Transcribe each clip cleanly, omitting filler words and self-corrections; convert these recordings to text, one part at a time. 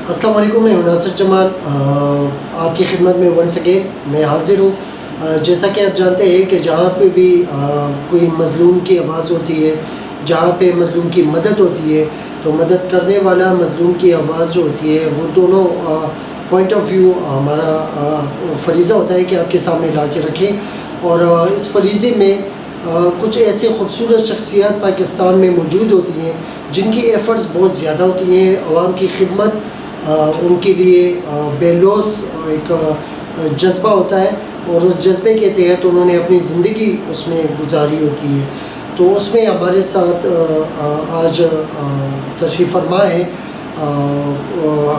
السلام علیکم، میں ناصر جمال آپ کی خدمت میں ونس اگین میں حاضر ہوں۔ جیسا کہ آپ جانتے ہیں کہ جہاں پہ بھی کوئی مظلوم کی آواز ہوتی ہے، جہاں پہ مظلوم کی مدد ہوتی ہے، تو مدد کرنے والا مظلوم کی آواز جو ہوتی ہے وہ دونوں پوائنٹ آف ویو ہمارا فریضہ ہوتا ہے کہ آپ کے سامنے لا کے رکھیں۔ اور اس فریضے میں کچھ ایسے خوبصورت شخصیات پاکستان میں موجود ہوتی ہیں جن کی ایفرٹس بہت زیادہ ہوتی ہیں، عوام کی خدمت ان کے لیے بے لوث ایک جذبہ ہوتا ہے، اور اس جذبے کے تحت انہوں نے اپنی زندگی اس میں گزاری ہوتی ہے۔ تو اس میں ہمارے ساتھ آج تشریف فرما ہے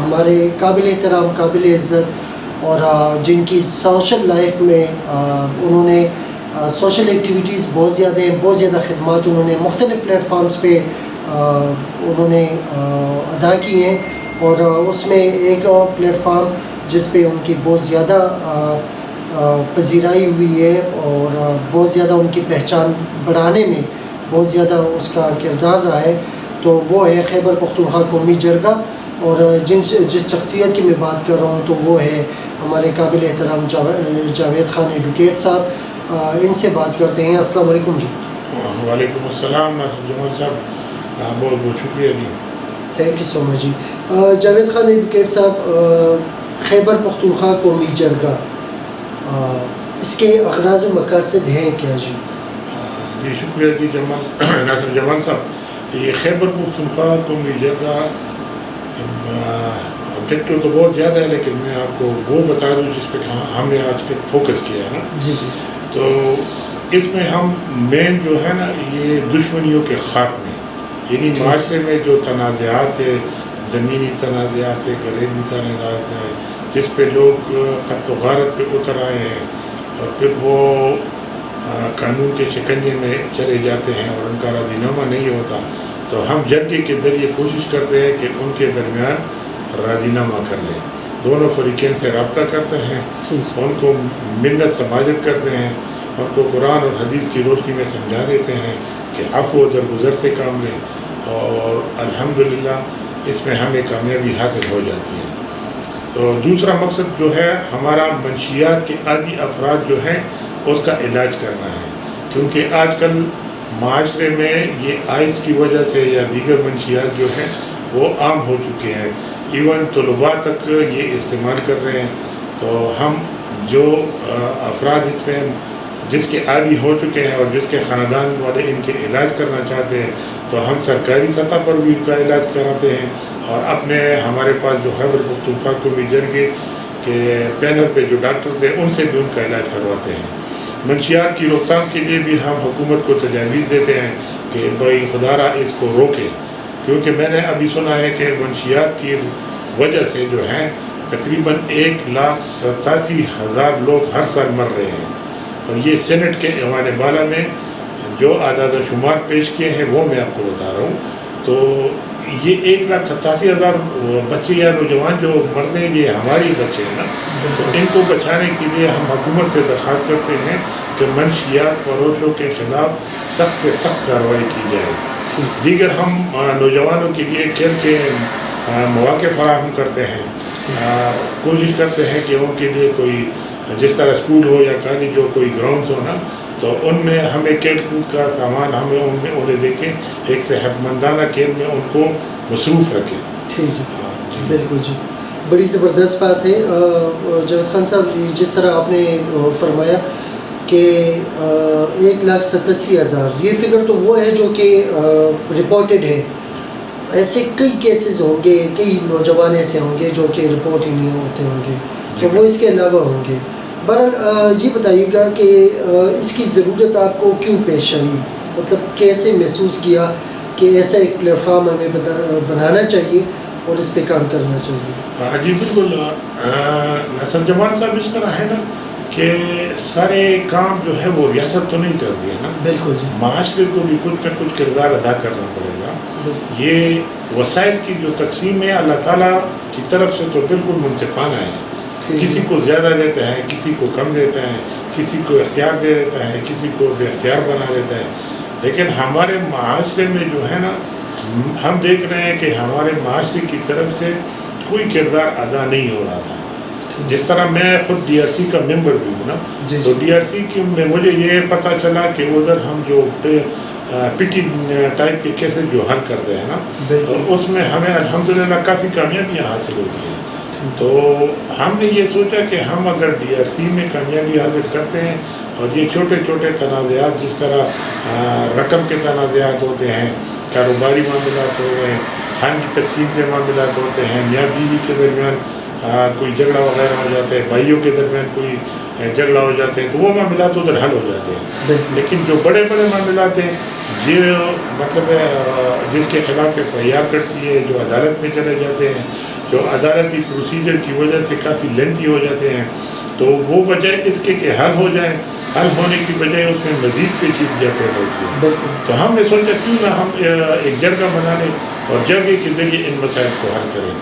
ہمارے قابل احترام، قابل عزت، اور جن کی سوشل لائف میں انہوں نے سوشل ایکٹیویٹیز بہت زیادہ ہیں، بہت زیادہ خدمات انہوں نے مختلف پلیٹ فارمز پہ انہوں نے ادا کی ہیں، اور اس میں ایک پلیٹ فارم جس پہ ان کی بہت زیادہ پذیرائی ہوئی ہے اور بہت زیادہ ان کی پہچان بڑھانے میں بہت زیادہ اس کا کردار رہا ہے، تو وہ ہے خیبر پختونخوا قومی جرگہ۔ اور جس شخصیت کی میں بات کر رہا ہوں تو وہ ہے ہمارے قابل احترام جاوید خان ایڈوکیٹ صاحب۔ ان سے بات کرتے ہیں۔ السلام علیکم جی۔ وعلیکم السلام ناصر جمال صاحب، بہت بہت شکریہ جی۔ تھینک یو سو مچ جی۔ جاوید خان ایڈوکیٹ صاحب، خیبر پختونخوا قومی جرگہ، اس کے اغراض و مقاصد ہیں کیا جی؟ جی شکریہ جی ناصر جمال صاحب۔ یہ خیبر پختونخوا قومی جرگہ آبجیکٹو تو بہت زیادہ ہے، لیکن میں آپ کو وہ بتا دوں جس پہ ہم نے آج تک فوکس کیا ہے نا۔ جی جی۔ تو اس میں ہم مین جو ہے نا یہ دشمنیوں کے خاتمے، یعنی معاشرے میں جو تنازعات ہے، زمینی تنازعات ہے، گھریلو تنازعات ہیں، جس پہ لوگ قتل و غارت پہ اتر آئے ہیں اور پھر وہ قانون کے شکنجے میں چلے جاتے ہیں اور ان کا راضی نامہ نہیں ہوتا، تو ہم جرگے کے ذریعے کوشش کرتے ہیں کہ ان کے درمیان راضی نامہ کر لیں، دونوں فریقین سے رابطہ کرتے ہیں، ان کو ملت سماجت کرتے ہیں، ان کو قرآن اور حدیث کی روشنی میں سمجھا دیتے ہیں کہ عفو و درگزر سے کام لیں، اور الحمدللہ اس میں ہمیں کامیابی حاصل ہو جاتی ہے۔ تو دوسرا مقصد جو ہے ہمارا منشیات کے عادی افراد جو ہیں اس کا علاج کرنا ہے، کیونکہ آج کل معاشرے میں یہ آئس کی وجہ سے یا دیگر منشیات جو ہیں وہ عام ہو چکے ہیں، ایون طلباء تک یہ استعمال کر رہے ہیں۔ تو ہم جو افراد اس میں جس کے عادی ہو چکے ہیں اور جس کے خاندان والے ان کے علاج کرنا چاہتے ہیں، تو ہم سرکاری سطح پر بھی ان کا علاج کراتے ہیں، اور اپنے ہمارے پاس جو خیبر پختونخوا قومی جرگے کے پینل پہ جو ڈاکٹرز ہیں ان سے بھی ان کا علاج کرواتے ہیں۔ منشیات کی روک تھام کے لیے بھی ہم حکومت کو تجاویز دیتے ہیں کہ بھائی خدا را اس کو روکے، کیونکہ میں نے ابھی سنا ہے کہ منشیات کی وجہ سے جو ہیں تقریباً 1,87,000 لوگ ہر سال مر رہے ہیں، اور یہ سینٹ کے ایوان بالا میں جو اعداد و شمار پیش کیے ہیں وہ میں آپ کو بتا رہا ہوں۔ تو یہ 1,87,000 بچے یا نوجوان جو مرتے ہیں یہ ہماری بچے ہیں نا، تو ان کو بچانے کے لیے ہم حکومت سے درخواست کرتے ہیں کہ منشیات فروشوں کے خلاف سخت سے سخت کارروائی کی جائے۔ دیگر ہم نوجوانوں کے لیے کھیل کے مواقع فراہم کرتے ہیں، کوشش کرتے ہیں کہ ان کے لیے کوئی جس طرح اسکول ہو یا کالج ہو کوئی گراؤنڈز ہو نا، تو ان میں ہمیں کھیل کود کا سامان ہمیں ان میں انہیں دیکھیں، ایک صحت مندانہ کھیل میں ان کو مصروف رکھیں۔ ٹھیک جی، بالکل جی، بڑی زبردست بات ہے جاوید خان صاحب۔ جس طرح آپ نے فرمایا کہ 1,87,000 یہ فگر تو وہ ہے جو کہ رپورٹڈ ہے، ایسے کئی کیسز ہوں گے، کئی نوجوان ایسے ہوں گے جو کہ رپورٹ ہی نہیں ہوتے ہوں گے، تو وہ اس کے علاوہ ہوں گے۔ بہرحال یہ بتائیے گا کہ اس کی ضرورت آپ کو کیوں پیش آئی، مطلب کیسے محسوس کیا کہ ایسا ایک پلیٹ فارم ہمیں بنانا چاہیے اور اس پہ کام کرنا چاہیے؟ جی بالکل ناصر جمال صاحب، اس طرح ہے نا کہ سارے کام جو ہے وہ ریاست تو نہیں کر دیا نا، بالکل جی، معاشرے کو بھی کچھ نہ کچھ کردار ادا کرنا پڑے گا۔ یہ وسائل کی جو تقسیم ہے اللہ تعالیٰ کی طرف سے تو بالکل منصفانہ ہے، کسی کو زیادہ دیتا ہے، کسی کو کم دیتا ہے، کسی کو اختیار دے دیتا ہے، کسی کو بے اختیار بنا دیتا ہے، لیکن ہمارے معاشرے میں جو ہے نا ہم دیکھ رہے ہیں کہ ہمارے معاشرے کی طرف سے کوئی کردار ادا نہیں ہو رہا تھا. جس طرح میں خود ڈی آر سی کا ممبر بھی ہوں نا, تو ڈی آر سی کی میں مجھے یہ پتہ چلا کہ ادھر ہم جو پی ٹی ٹائپ کے کیسز جو حل کرتے ہیں نا, تو اس میں ہمیں الحمدللہ کافی کامیابیاں حاصل ہوتی ہیں. تو ہم نے یہ سوچا کہ ہم اگر ڈی آر سی میں کامیابی حاصل کرتے ہیں اور یہ چھوٹے چھوٹے تنازعات جس طرح رقم کے تنازعات ہوتے ہیں, کاروباری معاملات ہوتے ہیں, خان کی تقسیم کے معاملات ہوتے ہیں, میاں بیوی کے درمیان کوئی جھگڑا وغیرہ ہو جاتا ہے, بھائیوں کے درمیان کوئی جھگڑا ہو جاتے ہیں, تو وہ معاملات ادھر حل ہو جاتے ہیں. لیکن جو بڑے بڑے معاملات ہیں جو مطلب جس کے خلاف ایف آئی آر کٹتی ہے, جو عدالت میں چلے جاتے ہیں, جو عدالتی پروسیجر کی وجہ سے کافی لینتھی ہو جاتے ہیں, تو وہ بجائے اس کے کہ حل ہو جائیں, حل ہونے کی بجائے اس میں مزید پیچیدگیاں پیدا ہوتی ہیں. تو ہم نے سوچا کیوں نہ ہم ایک جرگہ بنا لیں اور جرگے کے ذریعے ان مسائل کو حل کریں.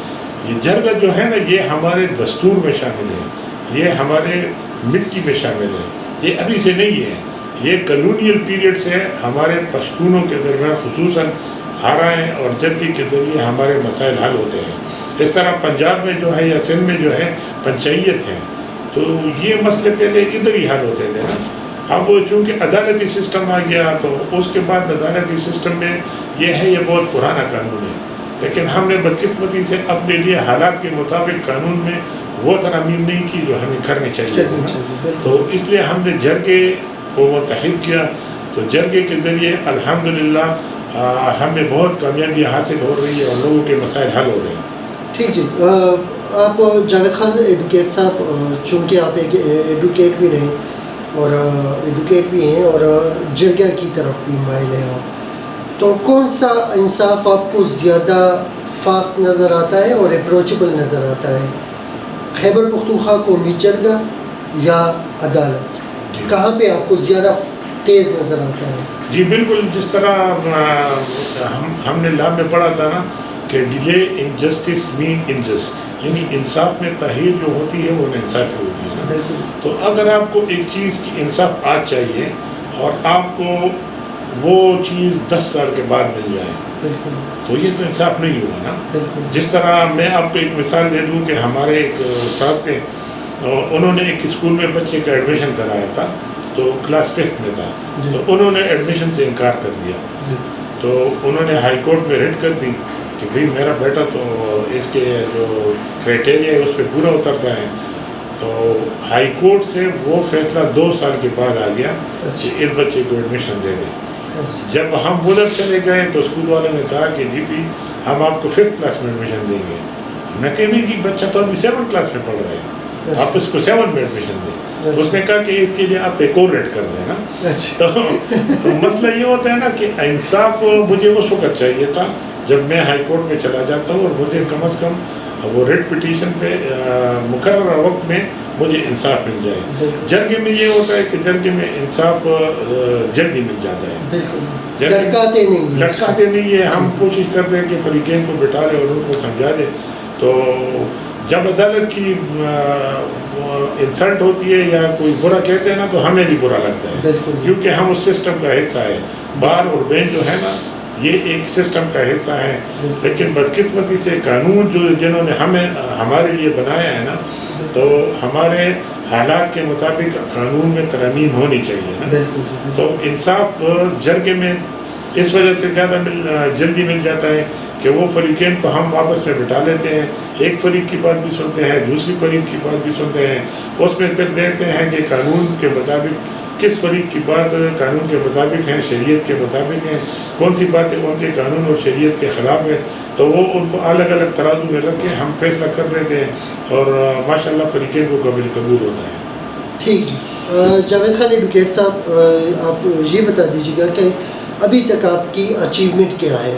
یہ جرگہ جو ہے نا یہ ہمارے دستور میں شامل ہے, یہ ہمارے مٹی میں شامل ہے, یہ ابھی سے نہیں ہے, یہ کلونیل پیریڈ سے ہمارے پشتونوں کے درمیان خصوصاً آ رہا ہے اور جرگے کے ذریعے ہمارے مسائل حل ہوتے ہیں. اس طرح پنجاب میں جو ہے یا سندھ میں جو ہے پنچایت ہے, تو یہ مسئلے پہلے ادھر ہی حل ہوتے تھے نا. اب چونکہ عدالتی سسٹم آ گیا تو اس کے بعد عدالتی سسٹم میں یہ ہے, یہ بہت پرانا قانون ہے, لیکن ہم نے بدقسمتی سے اپنے لیے حالات کے مطابق قانون میں وہ ترامیم نہیں کی جو ہمیں کرنی چاہیے. تو اس لیے ہم نے جرگے کو متحد کیا, تو جرگے کے ذریعے الحمدللہ ہمیں بہت کامیابی حاصل ہو رہی ہے اور لوگوں کے مسائل حل ہو رہے ہیں. ٹھیک جی, آپ جاوید خان ایڈوکیٹ صاحب, چونکہ آپ ایک ایڈوکیٹ بھی رہے اور ایڈوکیٹ بھی ہیں اور جرگہ کی طرف بھی مائل ہیں آپ, تو کون سا انصاف آپ کو زیادہ فاسٹ نظر آتا ہے اور اپروچبل نظر آتا ہے, خیبر پختونخوا قومی جرگہ یا عدالت؟ کہاں پہ آپ کو زیادہ تیز نظر آتا ہے؟ جی بالکل, جس طرح ہم نے لا میں پڑھا تھا نا کہ delay in justice mean injust, یعنی انصاف میں تاخیر جو ہوتی ہے وہ انصافی ہوتی ہے نا. تو اگر آپ کو ایک چیز کی انصاف آج چاہیے اور آپ کو وہ چیز 10 سال کے بعد مل جائے, تو یہ تو انصاف نہیں ہوگا نا. جس طرح میں آپ کو ایک مثال دے دوں کہ ہمارے ایک استاد تھے, انہوں نے ایک اسکول میں بچے کا ایڈمیشن کرایا تھا, تو کلاس 5 میں تھا, تو انہوں نے ایڈمیشن سے انکار کر دیا. تو انہوں نے ہائی کورٹ میں ریٹ کر دی کہ بھئی میرا بیٹا تو اس کے جو کرائٹیریا ہے اس پہ پورا اترتا ہے. تو ہائی کورٹ سے وہ فیصلہ 2 سال کے بعد آ گیا کہ اس بچے کو ایڈمیشن دے دیں. جب ہم ادھر چلے گئے تو اسکول والوں نے کہا کہ جی بھی ہم آپ کو 5th کلاس میں ایڈمیشن دیں گے. میں کہنے کہ بچہ تو ابھی 7th کلاس میں پڑھ رہا ہے, آپ اس کو 7 میں ایڈمیشن دیں. اس نے کہا کہ اس کے لیے آپ ایک اور ریٹ کر دیں نا. تو مسئلہ یہ ہوتا ہے نا کہ انصاف مجھے اس وقت چاہیے تھا جب میں ہائی کورٹ میں چلا جاتا ہوں اور مجھے کم از کم وہ ریٹ پٹیشن پہ مقررہ وقت میں مجھے انصاف مل جائے. جرگے میں یہ ہوتا ہے کہ جرگے میں انصاف جلدی مل جاتا ہے, لٹکاتے نہیں ہے. ہم کوشش کرتے ہیں کہ فریقین کو بٹھا لیں اور ان کو سمجھا دیں. تو جب عدالت کی انسلٹ ہوتی ہے یا کوئی برا کہتے ہیں نا تو ہمیں بھی برا لگتا ہے, کیونکہ ہم اس سسٹم کا حصہ ہے. بار اور بینچ جو ہے نا یہ ایک سسٹم کا حصہ ہے, لیکن بدقسمتی سے قانون جو جنہوں نے ہمارے لیے بنایا ہے نا, تو ہمارے حالات کے مطابق قانون میں ترمیم ہونی چاہیے نا. تو انصاف جرگے میں اس وجہ سے زیادہ جلدی مل جاتا ہے کہ وہ فریقین کو ہم واپس میں بٹھا لیتے ہیں, ایک فریق کی بات بھی سنتے ہیں, دوسری فریق کی بات بھی سنتے ہیں, اس میں پھر دیکھتے ہیں کہ قانون کے مطابق کس فریق کی بات قانون کے مطابق ہیں, شریعت کے مطابق ہیں, کون سی باتیں ان کے قانون اور شریعت کے خلاف ہیں. تو وہ ان کو الگ الگ ترازو میں رکھ کے ہم فیصلہ کر دیتے ہیں اور ماشاءاللہ فریقین کو قبول ہوتا ہے. ٹھیک جی, جاوید خان ایڈوکیٹ صاحب, آپ یہ بتا دیجیے گا کہ ابھی تک آپ کی اچیومنٹ کیا ہے,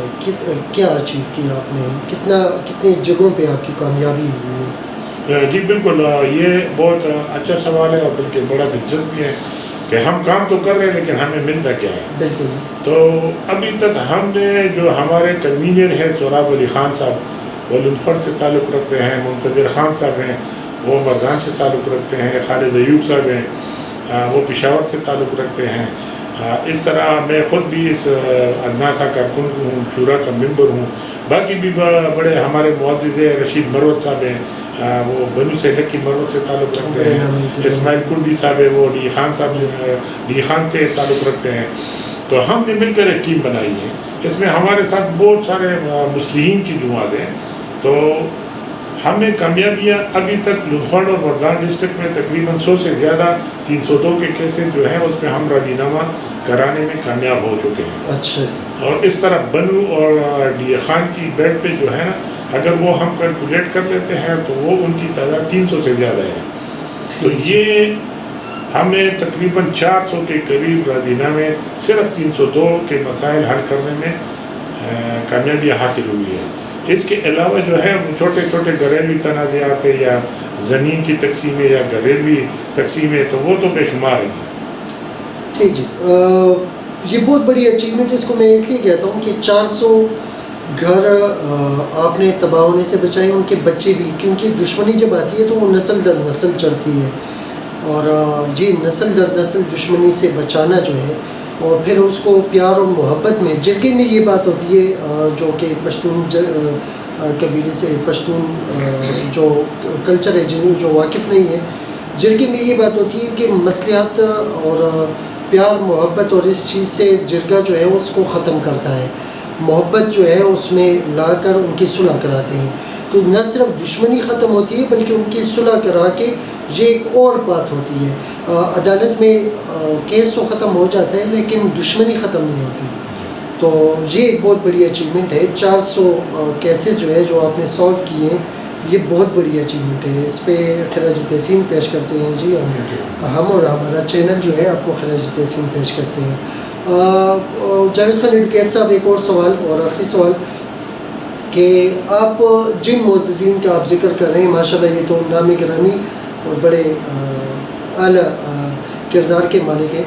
کیا اچیو کیا آپ نے, کتنے جگہوں پہ آپ کی کامیابی ہوئی ہے؟ جی بالکل, یہ بہت اچھا سوال ہے اور بلکہ بڑا دلچسپ بھی ہے کہ ہم کام تو کر رہے ہیں لیکن ہمیں ملتا کیا ہے. بالکل. تو ابھی تک ہم نے جو ہمارے کنوینر ہیں سہراب علی خان صاحب وہ لنفڑ سے تعلق رکھتے ہیں, منتظر خان صاحب ہیں وہ مردان سے تعلق رکھتے ہیں, خالد ایوب صاحب ہیں وہ پشاور سے تعلق رکھتے ہیں. اس طرح میں خود بھی اس ادناسا کارکن ہوں, شورا کا ممبر ہوں, باقی بھی بڑے ہمارے معزز رشید مروت صاحب ہیں، وہ بنو سے لکی مروت سے تعلق رکھتے ہیں، اسماعیل کنڈی صاحب ہے وہ ڈی خان صاحب ڈی خان سے تعلق رکھتے ہیں. تو ہم نے مل کر ایک ٹیم بنائی ہے. اس میں ہمارے ساتھ بہت سارے مصلحین کی جماعت ہیں. تو ہمیں کامیابیاں ابھی تک لدھواڑ اور بردان ڈسٹرکٹ میں تقریباً 100 سے زیادہ 302 کے کیسز جو ہیں اس میں ہم راضی نامہ کرانے میں کامیاب ہو چکے ہیں. اچھا. اور اس طرح بنو اور ڈی خان کی بیڈ پہ جو ہے نا، اگر وہ ہم کیلکولیٹ کر لیتے ہیں تو وہ ان کی تعداد 300 سے زیادہ ہے. تو یہ ہمیں تقریباً 400 کے قریب راضی نامے صرف 302 کے مسائل حل کرنے میں کامیابی حاصل ہوئی ہے. اس کے علاوہ جو ہے چھوٹے چھوٹے گھریلوی تنازعات ہیں یا زمین کی تقسیمیں یا گھریلوی تقسیمیں، تو وہ تو بے شمار ہیں. ٹھیک جی. یہ بہت بڑی اچیومنٹ اس کو میں اس لیے کہتا ہوں کہ 400 گھر آپ نے تباہ ہونے سے بچائے، ان کے بچے بھی، کیونکہ دشمنی جب آتی ہے تو وہ نسل در نسل چڑھتی ہے. اور یہ نسل در نسل دشمنی سے بچانا جو ہے، اور پھر اس کو پیار اور محبت میں، جرگے میں یہ بات ہوتی ہے جو کہ پشتون قبیلے سے، پشتون جو کلچر ہے جو واقف نہیں ہے، جرگے میں یہ بات ہوتی ہے کہ مصلحت اور پیار محبت اور اس چیز سے جرگہ جو ہے اس کو ختم کرتا ہے. محبت جو ہے اس میں لا کر ان کی صلح کراتے ہیں. تو نہ صرف دشمنی ختم ہوتی ہے بلکہ ان کی صلح کرا کے یہ ایک اور بات ہوتی ہے. عدالت میں کیس تو ختم ہو جاتا ہے لیکن دشمنی ختم نہیں ہوتی. تو یہ ایک بہت بڑی اچیومنٹ ہے. 400 کیسز جو ہے جو آپ نے سالو کیے ہیں، یہ بہت بڑی اچیومنٹ ہے. اس پہ خراج تحسین پیش کرتے ہیں جی ہم، اور ہمارا چینل جو ہے آپ کو خراج تحسین پیش کرتے ہیں. جاوید خان ایڈوکیٹ صاحب، ایک اور سوال اور آخری سوال کہ آپ جن معززین کا آپ ذکر کر رہے ہیں، ماشاءاللہ یہ تو نامی گرامی اور بڑے اعلیٰ کردار کے مالک ہیں،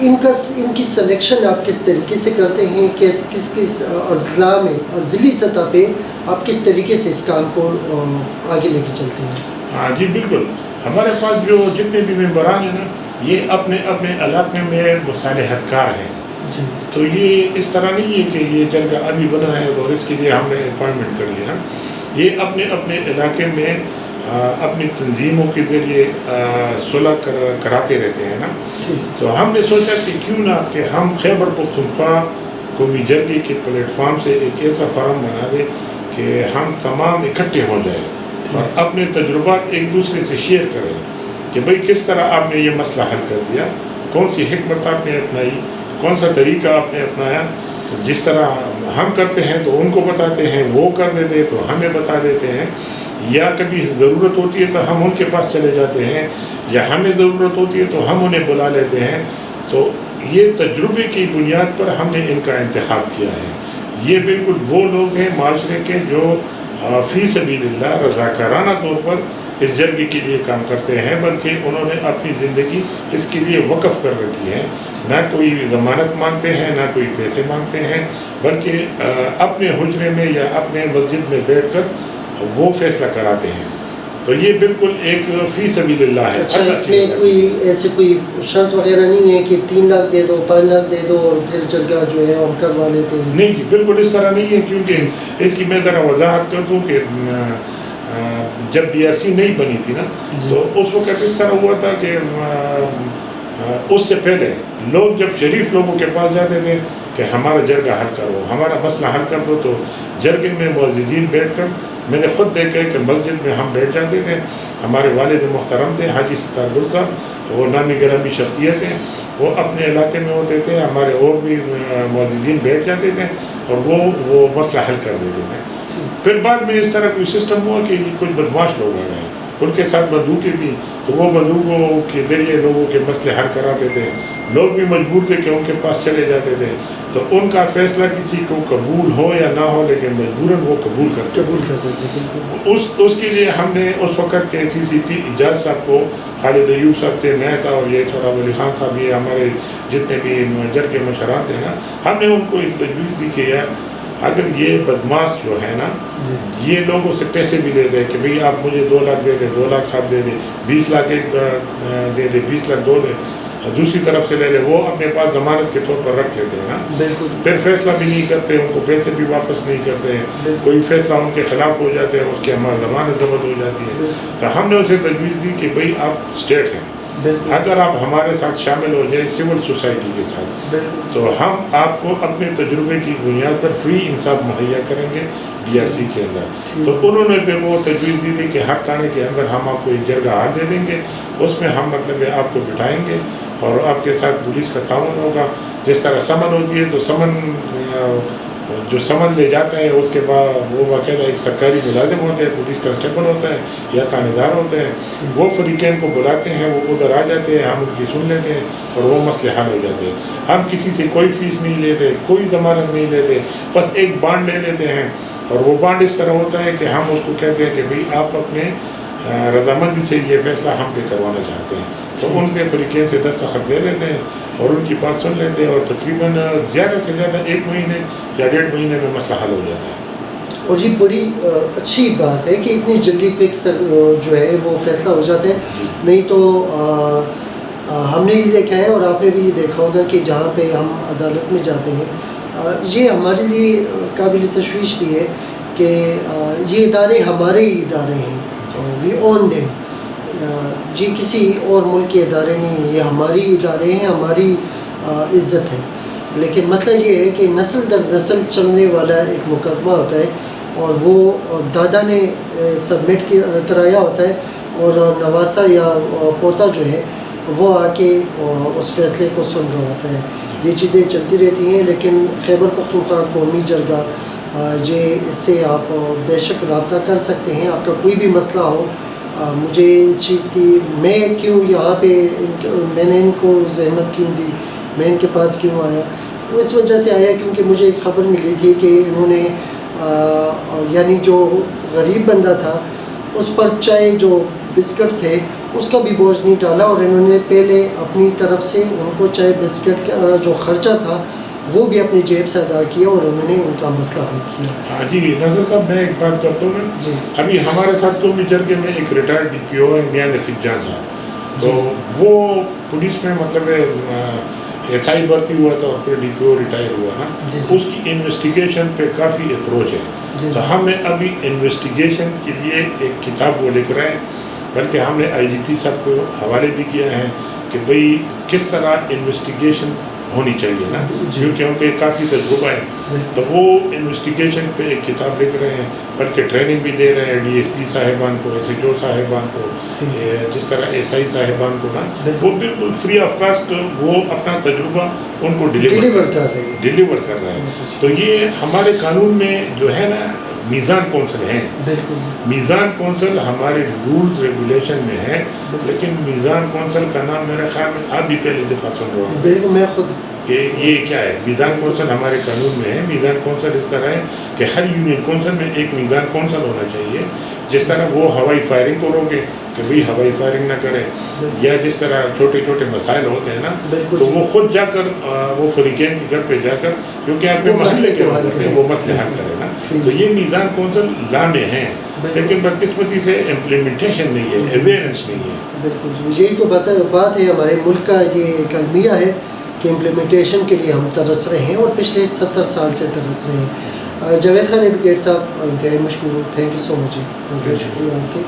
ان کی سلیکشن آپ کس طریقے سے کرتے ہیں؟ کس اضلاع میں، ضلعی سطح پہ آپ کس طریقے سے اس کام کو آگے لے کے چلتے ہیں؟ ہاں جی بالکل. ہمارے پاس جو جتنے بھی ممبران ہیں نا، یہ اپنے اپنے علاقے میں مصالحت کار ہیں. جی. تو یہ اس طرح نہیں ہے کہ یہ جرگہ ابھی بنا ہے اور اس کے لیے ہم نے اپائنٹمنٹ کر لیا. یہ اپنے اپنے علاقے میں اپنی تنظیموں کے ذریعے صلح کراتے رہتے ہیں نا. تو ہم نے سوچا کہ کیوں نہ کہ ہم خیبر پختونخوا قومی جرگے کے پلیٹ فارم سے ایک ایسا فارم بنا دیں کہ ہم تمام اکٹھے ہو جائیں اور اپنے تجربات ایک دوسرے سے شیئر کریں کہ بھئی کس طرح آپ نے یہ مسئلہ حل کر دیا، کون سی حکمت آپ نے اپنائی، کون سا طریقہ آپ نے اپنایا. جس طرح ہم کرتے ہیں تو ان کو بتاتے ہیں، وہ کر دیتے تو ہمیں بتا دیتے ہیں، یا کبھی ضرورت ہوتی ہے تو ہم ان کے پاس چلے جاتے ہیں، یا ہمیں ضرورت ہوتی ہے تو ہم انہیں بلا لیتے ہیں. تو یہ تجربے کی بنیاد پر ہم نے ان کا انتخاب کیا ہے. یہ بالکل وہ لوگ ہیں معاشرے کے جو فی سبیل اللہ رضاکارانہ طور پر اس جرگے کے لیے کام کرتے ہیں، بلکہ انہوں نے اپنی زندگی اس کے لیے وقف کر رکھی ہے. نہ کوئی ضمانت مانگتے ہیں، نہ کوئی پیسے مانگتے ہیں، بلکہ اپنے حجرے میں یا اپنے مسجد میں بیٹھ کر وہ فیصلہ کراتے ہیں. تو یہ بالکل ایک فی سبیل اللہ ہے. اچھا، اس میں کوئی شرط وغیرہ نہیں ہے کہ 3 لاکھ دے دو، 5 لاکھ دے دو اور پھر جرگہ جو ہے ہم کروا لیتے ہیں؟ نہیں جی بالکل اس طرح نہیں ہے. کیونکہ اس کی میں ذرا وضاحت کر دوں کہ جب ڈی آر سی نہیں بنی تھی نا، تو اس وقت اس طرح ہوا تھا کہ اس سے پہلے لوگ جب شریف لوگوں کے پاس جاتے تھے کہ ہمارا جرگہ حل کرو، ہمارا مسئلہ حل کر دو، تو جرگے میں معززین بیٹھ کر، میں نے خود دیکھا کہ مسجد میں ہم بیٹھ جاتے تھے. ہمارے والد محترم تھے حاجی ستار گل صاحب، وہ نامی گرامی شخصیت ہیں، وہ اپنے علاقے میں ہوتے تھے. ہمارے اور بھی معززین بیٹھ جاتے تھے اور وہ مسئلہ حل کر دیتے تھے. پھر بعد میں اس طرح کوئی سسٹم ہوا کہ کچھ بدماش لوگ آ گئے، ان کے ساتھ بندوقیں تھیں، تو وہ بندوقوں کے ذریعے لوگوں کے مسئلے حل کراتے تھے. لوگ بھی مجبور تھے کہ ان کے پاس چلے جاتے تھے. تو ان کا فیصلہ کسی کو قبول ہو یا نہ ہو، لیکن مجبوراً وہ قبول کرتے تھے. اس کے لیے ہم نے اس وقت کے سی سی پی اجاز صاحب کو، خالد ایوب صاحب تھے، میں تھا، اور یہ سوراب علی خان صاحب، یہ ہمارے جتنے بھی جرگے کے مشران تھے نا، ہم نے ان کو ایک تجویز دی کہ یار اگر یہ بدماش جو ہے نا، یہ لوگوں سے پیسے بھی لے دے کہ بھئی آپ مجھے 2 لاکھ دے دیں، 2 لاکھ آپ دے دیں، 20 لاکھ ایک دے دیں، 20 لاکھ 2 دیں، دوسری طرف سے لے لے, وہ اپنے پاس ضمانت کے طور پر رکھ لیتے ہیں نا, بالکل, پھر فیصلہ بھی نہیں کرتے, ان کو پیسے بھی واپس نہیں کرتے ہیں, کوئی فیصلہ ان کے خلاف ہو جاتا ہے, اس کے ہماری ضمانت ضبط ہو جاتی ہے. تو ہم نے اسے تجویز دی کہ بھئی آپ اسٹیٹ ہیں, اگر آپ ہمارے ساتھ شامل ہو جائیں سول سوسائٹی کے ساتھ, تو ہم آپ کو اپنے تجربے کی بنیاد پر فری انصاف مہیا کریں گے ڈی آر سی کے اندر. تو انہوں نے پھر وہ تجویز دی تھی کہ ہر تھانے کے اندر ہم آپ کو ایک جرگہ ہار دے دیں گے, اس میں ہم مطلب آپ کو بٹھائیں گے اور آپ کے ساتھ پولیس کا تعاون ہوگا. جس طرح سمن ہوتی ہے تو سمن جو سمن لے جاتا ہے اس کے بعد وہ باقاعدہ ایک سرکاری ملازم ہوتے ہیں, پولیس کانسٹیبل ہوتا ہے یا تھانے دار ہوتے ہیں, وہ فریقین کو بلاتے ہیں, وہ ادھر آ جاتے ہیں, ہم ان کی سن لیتے ہیں اور وہ مسئلے حل ہو جاتے ہیں. ہم کسی سے کوئی فیس نہیں لیتے, کوئی ضمانت نہیں لیتے, بس ایک بانڈ لے لیتے ہیں. اور وہ بانڈ اس طرح ہوتا ہے کہ ہم اس کو کہتے ہیں کہ بھئی آپ اپنے رضامندی سے یہ فیصلہ ہم پہ کروانا چاہتے ہیں, تو ان کے فریقین سے دستخط لے لیتے ہیں اور ان کی بات سن لیتے ہیں, اور تقریباً زیادہ سے زیادہ 1 مہینے یا 1.5 مہینے میں مسئلہ حل ہو جاتا ہے. اور یہ بڑی اچھی بات ہے کہ اتنی جلدی فکس جو ہے وہ فیصلہ ہو جاتا ہے. نہیں تو ہم نے یہ دیکھا ہے اور آپ نے بھی یہ دیکھا ہوگا کہ جہاں پہ ہم عدالت میں جاتے ہیں, یہ ہمارے لیے قابل تشویش بھی ہے کہ یہ ادارے ہمارے ہی ادارے ہیں, وی اون دیم, جی کسی اور ملک کے ادارے نہیں ہیں, یہ ہماری ادارے ہیں, ہماری عزت ہے. لیکن مسئلہ یہ ہے کہ نسل در نسل چلنے والا ایک مقدمہ ہوتا ہے اور وہ دادا نے سبمٹ کرایا ہوتا ہے اور نواسا یا پوتا جو ہے وہ آ کے اس فیصلے کو سن رہا ہوتا ہے. یہ چیزیں چلتی رہتی ہیں. لیکن خیبر پختونخوا قومی جرگہ اس سے آپ بے شک رابطہ کر سکتے ہیں. آپ کا کوئی بھی مسئلہ ہو, مجھے اس چیز کی, میں کیوں یہاں پہ میں نے ان کو زحمت کیوں دی, میں ان کے پاس کیوں آیا, وہ اس وجہ سے آیا کیونکہ مجھے ایک خبر ملی تھی کہ انہوں نے یعنی جو غریب بندہ تھا اس پر چائے جو بسکٹ تھے اس کا بھی بوجھ نہیں ڈالا, اور انہوں نے پہلے اپنی طرف سے ان کو چائے بسکٹ کا جو خرچہ تھا وہ بھی اپنی جیب سے ادا کیا اور انہوں نے ان کا مسئلہ حل کیا. ہاں جی نظر صاحب, میں ایک بات کرتا ہوں جی. ابھی ہمارے ساتھ قومی جرگے میں ایک ریٹائرڈ ڈی پی او ہے میاں نصیب جان صاحب, تو وہ پولیس میں مطلب ایس آئی بھرتی ہوا تھا اور پھر ڈی پی او ریٹائر ہوا نا, اس کی انویسٹیگیشن پہ کافی اپروچ ہے. تو ہم نے ابھی انویسٹیگیشن کے لیے ایک کتاب وہ لکھ رہے ہیں, بلکہ ہم نے آئی جی پی صاحب کو حوالے بھی کیا ہے کہ بھئی کس طرح انویسٹیگیشن ہونی چاہیے نا, کیونکہ ان کے کافی تجربہ ہے. تو وہ انویسٹیگیشن پہ ایک کتاب لکھ رہے ہیں, بلکہ ٹریننگ بھی دے رہے ہیں ڈی ایس پی صاحبان کو, ایس ایچ او صاحبان کو, جس طرح ایس آئی صاحبان کو نا, وہ بالکل فری آف کاسٹ وہ اپنا تجربہ ان کو ڈیلیور کر رہے ہیں. تو یہ ہمارے قانون میں جو ہے نا میزان کونسل ہیں, میزان کونسل ہمارے رولز ریگولیشن میں ہے, لیکن میزان کونسل کا نام میرے خیال میں آپ بھی پہلی دفعہ سن رہے ہوں. بالکل, میں خود کہ یہ کیا ہے. میزان کونسل ہمارے قانون میں ہے. میزان کونسل اس طرح ہے کہ ہر یونین کونسل میں ایک میزان کونسل ہونا چاہیے. جس طرح وہ ہوائی فائرنگ کو روکے کہ بھئی ہوائی فائرنگ نہ کرے, یا جس طرح چھوٹے چھوٹے مسائل ہوتے ہیں نا تو وہ خود جا کر وہ فریقین کے گھر پہ جا کر, کیونکہ آپ کے مسئلے کے ہوتے ہیں, وہ مسئلے حل کرے نا. تو یہ میزان کونسل لا میں ہیں, لیکن بدقسمتی سے امپلیمنٹیشن نہیں ہے, اویئرنیس نہیں ہے. بالکل, یہی تو بات ہے. ہمارے ملک کا یہ ایک المیہ ہے کہ امپلیمنٹیشن کے لیے ہم ترس رہے ہیں اور پچھلے 70 سال سے ترس رہے ہیں. جاوید خان ایڈوکیٹ صاحب انتہائی مشکور, تھینک یو سو مچ. بہت شکریہ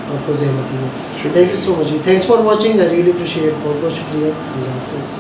آپ کو زحمت ہے. Thank you so much. Thanks for watching, I really appreciate. بہت بہت شکریہ. اللہ حافظ.